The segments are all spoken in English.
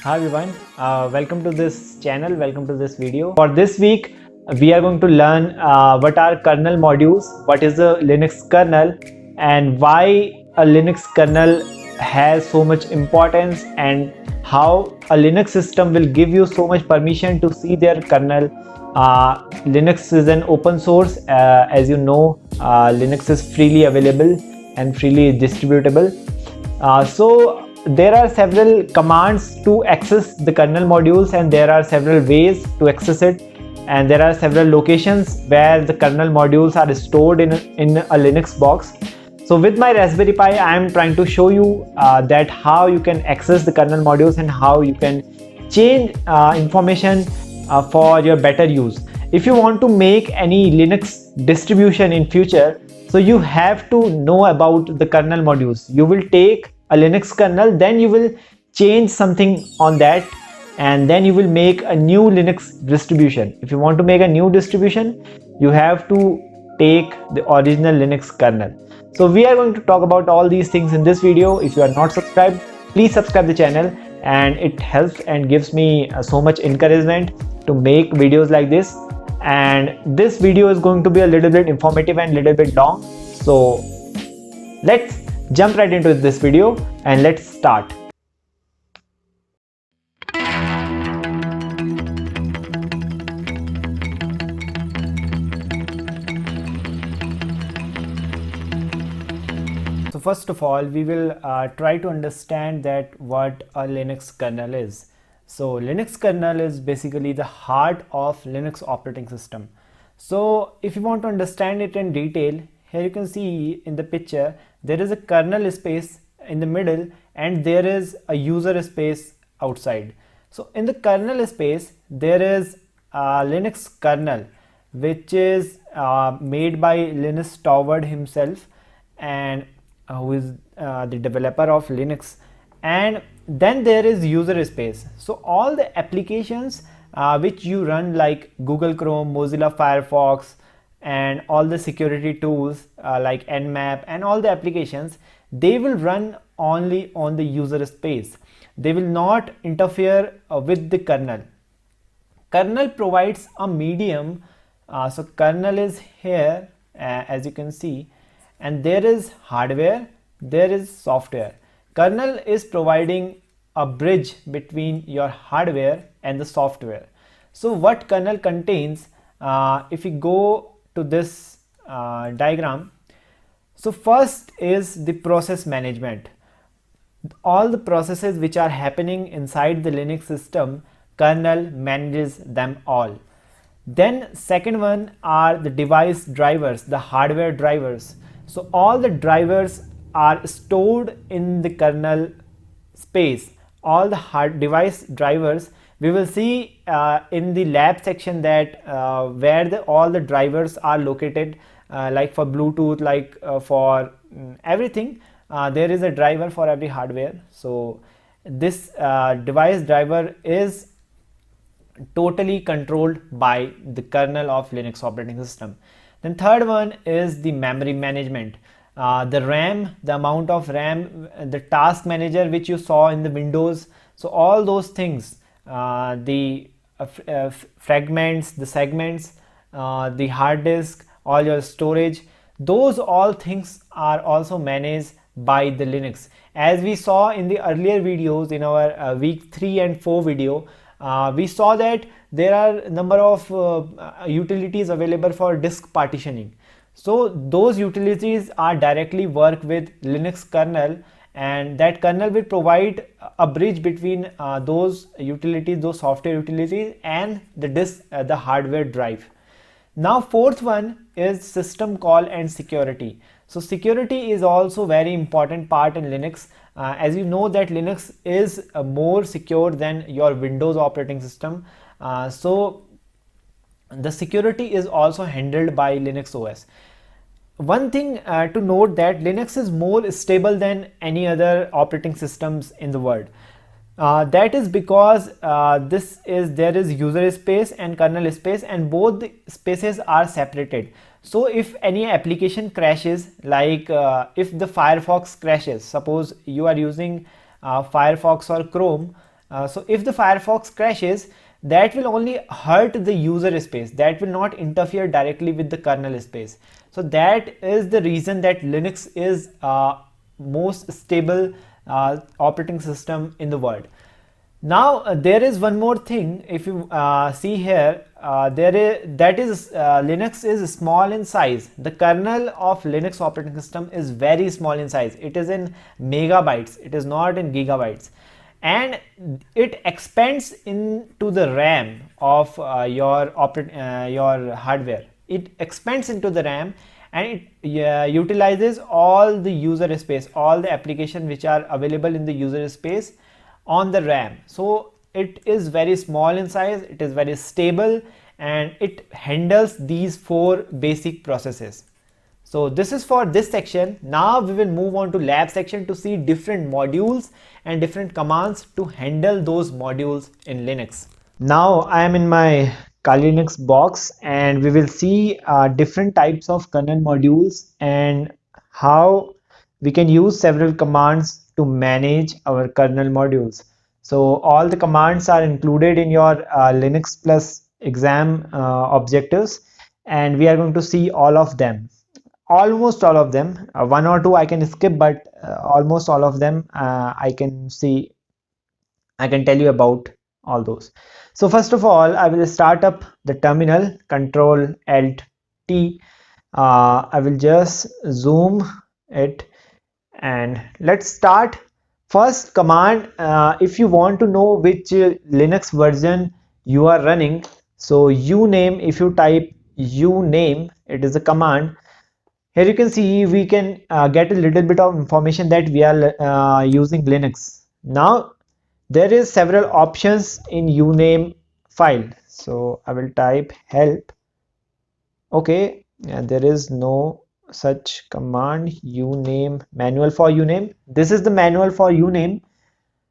Hi everyone, welcome to this channel, welcome to this video. For this week, we are going to learn what are kernel modules, what is the Linux kernel, and why a Linux kernel has so much importance, and how a Linux system will give you so much permission to see their kernel. Linux is an open source, as you know, Linux is freely available and freely distributable. So there are several commands to access the kernel modules, and there are several ways to access it, and there are several locations where the kernel modules are stored in a Linux box. So with my Raspberry Pi, I am trying to show you that how you can access the kernel modules and how you can change information for your better use. If you want to make any Linux distribution in future, so you have to know about the kernel modules. You will take a Linux kernel, then you will change something on that, and then you will make a new Linux distribution. If you want to make a new distribution, you have to take the original Linux kernel. So we are going to talk about all these things in this video. If you are not subscribed, please subscribe the channel, and it helps and gives me so much encouragement to make videos like this. And this video is going to be a little bit informative and little bit long, so let's jump right into this video and let's start. So first of all, we will try to understand that what a Linux kernel is. So Linux kernel is basically the heart of Linux operating system. So if you want to understand it in detail, here you can see in the picture there is a kernel space in the middle and there is a user space outside. So in the kernel space there is a Linux kernel which is made by Linus Torvald himself, and who is the developer of Linux. And then there is user space. So all the applications which you run, like Google Chrome, Mozilla Firefox, and all the security tools like Nmap and all the applications, they will run only on the user space. They will not interfere with the kernel. Kernel provides a medium. So kernel is here, as you can see, and there is hardware, there is software. Kernel is providing a bridge between your hardware and the software. So what kernel contains, if we go to this diagram, so first is the process management. All the processes which are happening inside the Linux system, kernel manages them all. Then second one are the device drivers, the hardware drivers. So all the drivers are stored in the kernel space. All the hard device drivers, we will see in the lab section that where all the drivers are located, like for Bluetooth, like for everything, there is a driver for every hardware. So this device driver is totally controlled by the kernel of Linux operating system. Then third one is the memory management. The RAM, the amount of RAM, the task manager which you saw in the Windows. So all those things, the fragments, the segments, the hard disk, all your storage, those all things are also managed by the Linux. As we saw in the earlier videos, in our week 3 and 4 video, we saw that there are a number of utilities available for disk partitioning. So those utilities are directly work with Linux kernel, and that kernel will provide a bridge between those utilities, those software utilities, and the disk, the hardware drive. Now fourth one is system call and security. So security is also very important part in Linux. As you know that Linux is more secure than your Windows operating system. So the security is also handled by Linux OS. One thing to note that Linux is more stable than any other operating systems in the world. That is because there is user space and kernel space, and both the spaces are separated. So if any application crashes, like if the Firefox crashes, suppose you are using Firefox or Chrome, So if the Firefox crashes, that will only hurt the user space, that will not interfere directly with the kernel space. So that is the reason that Linux is most stable operating system in the world. Now there is one more thing. If you see here, Linux is small in size. The kernel of Linux operating system is very small in size. It is in megabytes. It is not in gigabytes, and it expands into the RAM of your hardware. It expands into the RAM, and it utilizes all the user space, all the applications which are available in the user space on the RAM. So it is very small in size, it is very stable, and it handles these four basic processes. So this is for this section. Now we will move on to lab section to see different modules and different commands to handle those modules in Linux. Now I am in my Kali Linux box, and we will see different types of kernel modules and how we can use several commands to manage our kernel modules. So all the commands are included in your Linux Plus exam objectives, and we are going to see all of them. Almost all of them. One or two I can skip, but almost all of them I can see. I can tell you about all those. So first of all, I will start up the terminal, Control Alt T. I will just zoom it, and let's start. First command, if you want to know which Linux version you are running, so uname, if you type uname, it is a command. Here you can see we can get a little bit of information that we are using Linux. Now there is several options in uname file, so I will type help. Okay, and there is no such command. Uname, manual for uname. This is the manual for uname.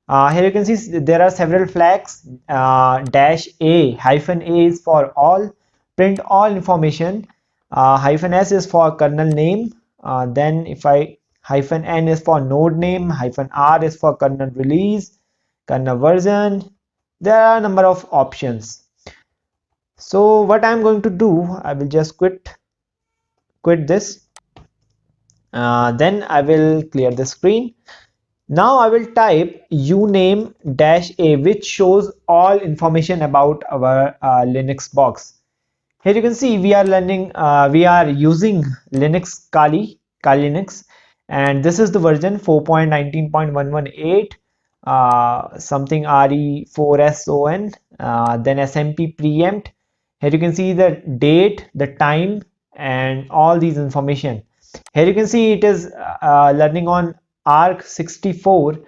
Here you can see there are several flags. Dash A, hyphen A is for all, print all information. Hyphen S is for kernel name. Then if I hyphen N is for node name, hyphen R is for kernel release, kernel version. There are a number of options. So what I'm going to do, I will just quit this. Then I will clear the screen. Now I will type uname dash A, which shows all information about our Linux box. Here you can see we are learning, we are using Linux Kali Linux, and this is the version 4.19.118, something RE4SON, then SMP preempt. Here you can see the date, the time, and all these information. Here you can see it is learning on ARC64,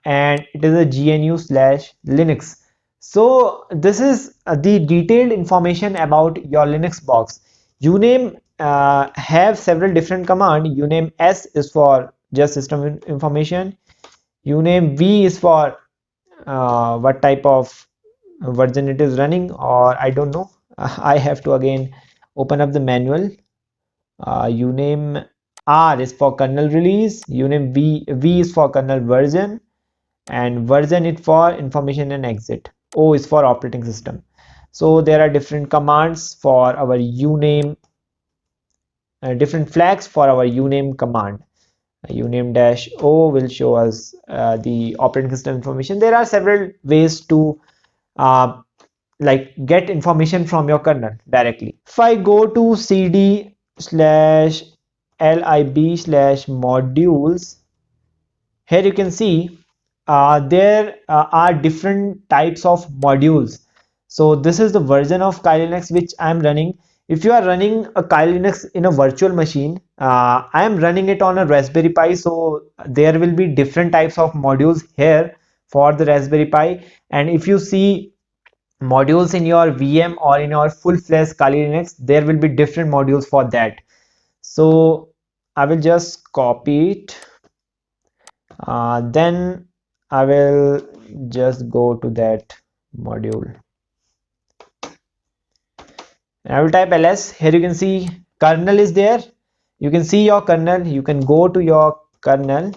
and it is a GNU/Linux. So this is the detailed information about your Linux box. Uname have several different commands. Uname S is for just system information. Uname V is for what type of version it is running, or I don't know. I have to again open up the manual. Uname R is for kernel release. Uname V is for kernel version, and version is for information and exit. O is for operating system. So there are different commands for our uname, different flags for our uname command. Uname dash O will show us the operating system information. There are several ways to uh, like get information from your kernel directly. If I go to cd/lib/modules, here you can see there are different types of modules. So this is the version of Kali Linux which I am running. If you are running a Kali Linux in a virtual machine, I am running it on a Raspberry Pi, so there will be different types of modules here for the Raspberry Pi. And if you see modules in your VM or in your full-fledged Kali Linux, there will be different modules for that. So I will just copy it. Then I will just go to that module. I will type ls. Here you can see kernel is there. You can see your kernel. You can go to your kernel.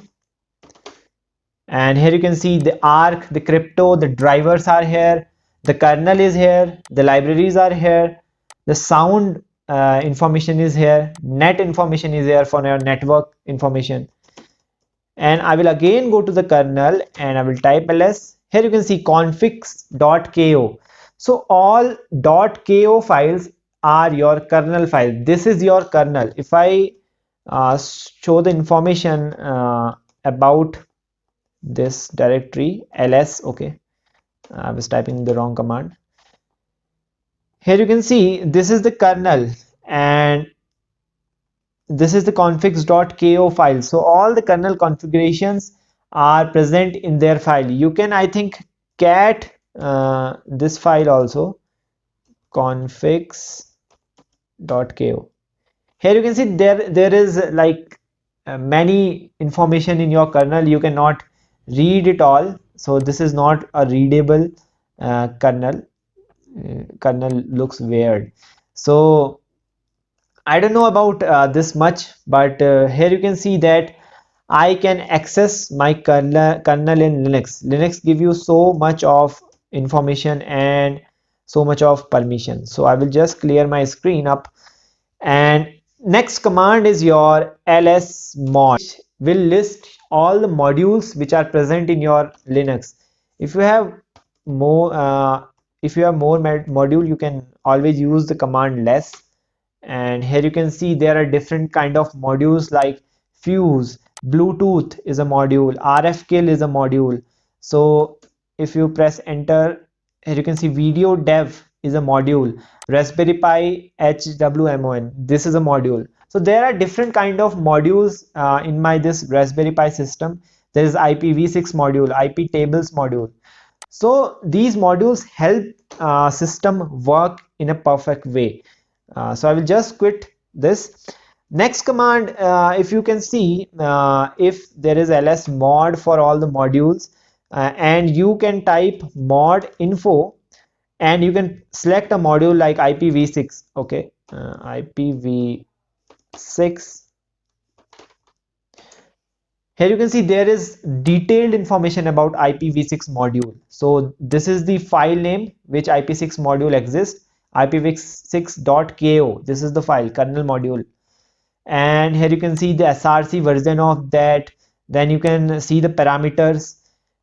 And here you can see the arc, the crypto, the drivers are here, the kernel is here, the libraries are here, the sound information is here, net information is here for your network information. And I will again go to the kernel and I will type ls. Here you can see configs.ko. So all .ko files are your kernel file. This is your kernel. If I show the information about this directory ls, okay, I was typing the wrong command. Here you can see this is the kernel and this is the configs.ko file. So all the kernel configurations are present in their file. You can, I think, cat this file also, configs.ko. Here you can see there is like many information in your kernel. You cannot read it all. So this is not a readable kernel. Kernel looks weird. So I don't know about this much, but here you can see that I can access my kernel in Linux. Linux give you so much of information and so much of permission. So I will just clear my screen up, and next command is your lsmod, which will list all the modules which are present in your Linux. If you have more module, you can always use the command less. And here you can see there are different kind of modules like fuse, bluetooth is a module, rfkill is a module. So if you press enter, here you can see video dev is a module, raspberry pi hwmon, this is a module. So there are different kind of modules in my this raspberry pi system. There is ipv6 module, ip tables module. So these modules help system work in a perfect way. So I will just quit this. Next command, if you can see, if there is ls mod for all the modules, and you can type mod info, and you can select a module like ipv6, okay, ipv6. Here you can see there is detailed information about IPv6 module. So this is the file name which IP6 module exists, ipv6.ko. This is the file, kernel module. And here you can see the src version of that. Then you can see the parameters.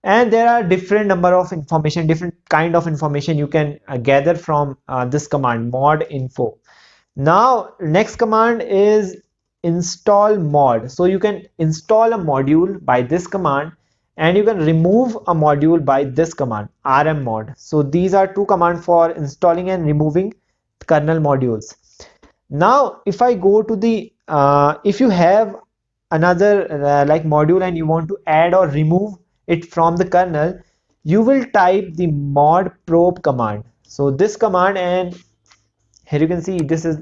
And there are different number of information, different kind of information you can gather from this command, mod info. Now next command is install mod. So you can install a module by this command, and you can remove a module by this command, rmmod. So these are two commands for installing and removing kernel modules. Now if I go to the if you have another like module and you want to add or remove it from the kernel, you will type the mod probe command. So this command, and here you can see this is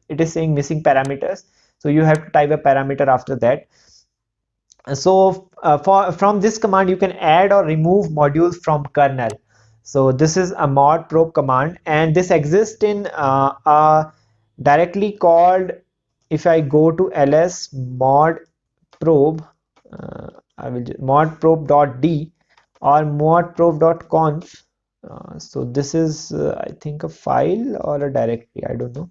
it is saying missing parameters, so you have to type a parameter after that. So from this command you can add or remove modules from kernel. So this is a mod probe command, and this exists in a directly called, if I go to ls mod probe, I will mod probe.d or mod probe.conf. So this is I think a file or a directory, I don't know.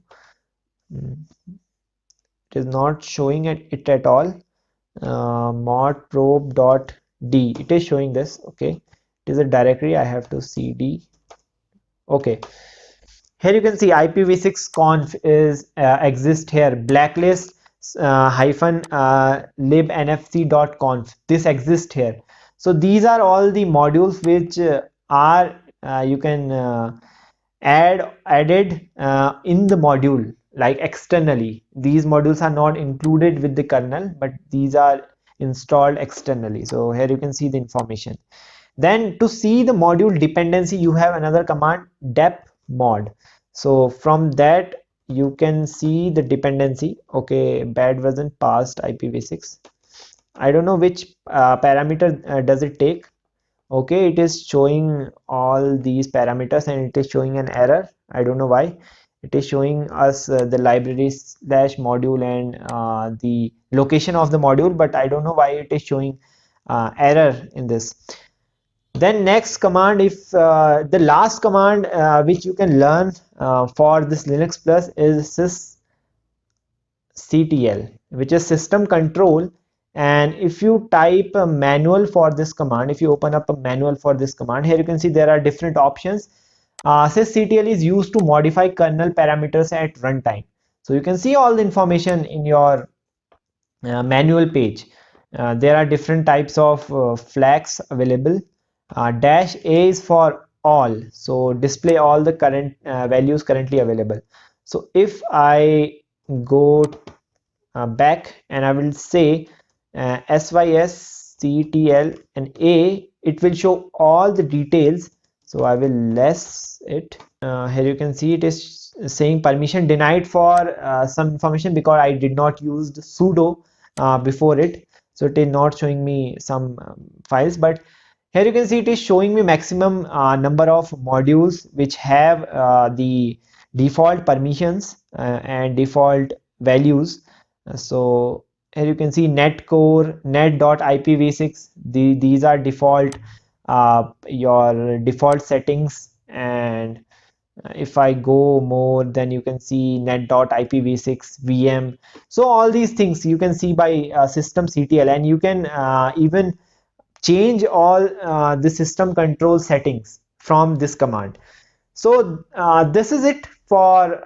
It is not showing it at all. Mod probe.d, it is showing this, okay, it is a directory. I have to cd, okay. Here you can see IPv6 conf is exist here, blacklist hyphen libnfc.conf, this exists here. So these are all the modules which are you can added in the module, like externally. These modules are not included with the kernel, but these are installed externally. So here you can see the information. Then to see the module dependency, you have another command, dep mod. So from that you can see the dependency, okay, bad version passed IPv6. I don't know which parameter does it take. Okay, it is showing all these parameters and it is showing an error. I don't know why. It is showing us the library slash module and the location of the module, but I don't know why it is showing error in this. Then next command, if the last command which you can learn for this Linux Plus is sysctl, which is system control. And if you type a manual for this command, if you open up a manual for this command, here you can see there are different options. Sysctl is used to modify kernel parameters at runtime. So you can see all the information in your manual page. There are different types of flags available. Dash A is for all, so display all the current values currently available. So if I go back and I will say sysctl and A, it will show all the details. So I will less it. Here you can see it is saying permission denied for some information because I did not use the sudo before it, so it is not showing me some files. But here you can see it is showing me maximum number of modules which have the default permissions and default values. So here you can see netcore, net.ipv6, these are default your default settings. And if I go more, then you can see net.ipv6 VM. So all these things you can see by systemctl, and you can even change all the system control settings from this command. So this is it for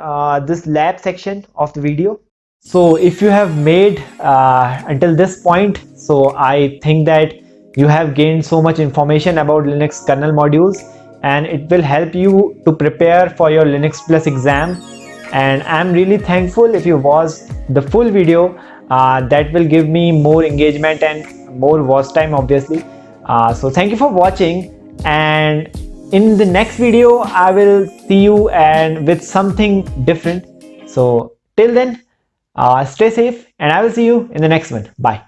this lab section of the video. So if you have made until this point, so I think that you have gained so much information about Linux kernel modules, and it will help you to prepare for your Linux Plus exam. And I'm really thankful if you watch the full video. That will give me more engagement and more watch time, obviously. So thank you for watching, and in the next video I will see you and with something different. So till then, stay safe, and I will see you in the next one. Bye.